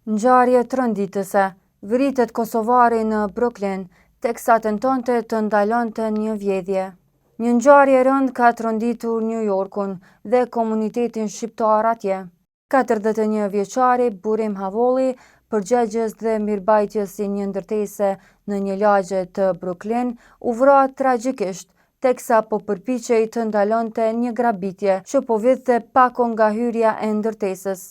Ngjarje tronditëse, vritet kosovari në Brooklyn, teksa tentonte të ndalonte një vjedhje. Një ngjarje e rëndë ka tronditur New Yorkun dhe komunitetin shqiptar atje. 41 vjeçari Burim Havolli, përgjegjës dhe mirëmbajtjes i një ndërtese në një lagje të Brooklyn, u vra tragjikisht, teksa po përpiqej të ndalonte një grabitje që po vidhte pako nga hyrja e ndërtesës.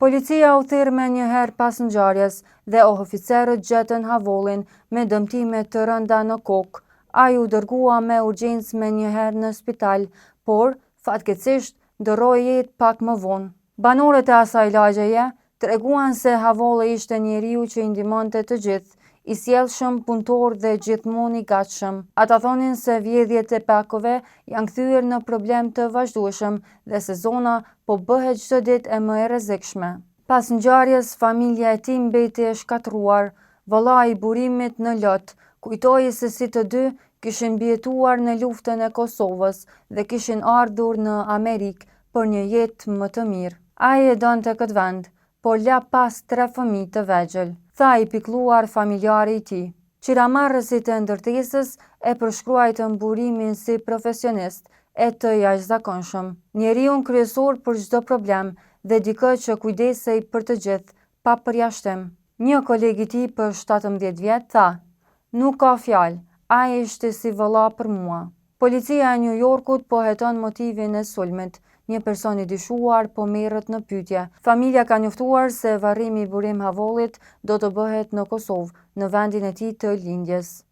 Policia u thirr menjëherë pas ngjarjes dhe oficerët gjetën Havollin me dëmtime të rënda në kokë. Ai u dërgua me urgjencë menjëherë në spital, por fatkeqësisht ndorroi jetë pak më vonë. Banorët e asaj lagjeje treguan se Havolli ishte njeriu që i ndihmonte të gjithë, i sjellshëm, punëtor dhe gjithmonë i gatshëm. Ata thonin se vjedhjet e pakove janë kthyer në problem të vazhdueshëm dhe se zona po bëhet çdo ditë e më e rrezikshme. Pas ngjarjes, familja e tij mbeti e shkatërruar. Vëllai i Burimit në lot kujtoi se si të dy kishin mbijetuar në luftën e Kosovës dhe kishin ardhur në Amerikë për një jetë më të mirë. Ai e donte këtë vend, por la pas 3 fëmijë të vegjël, tha i pikëlluar familjari i tij. Qiramarrësit e ndërtesës e përshkruajtën Burimin si profesionist e të jashtëzakonshëm, njeriu kryesor për çdo problem dhe dikë që kujdesej për të gjithë, pa përjashtim. Një koleg i tij për 17 vjet tha: "Nuk ka fjalë, ai ishte si vëlla për mua." Policia e New Yorkut po heton motivin e sulmit. Një person i dyshuar po merret në pyetje. Familja ka njoftuar se varrimi i Burim Havollit do të bëhet në Kosovë, në vendin e tij të lindjes.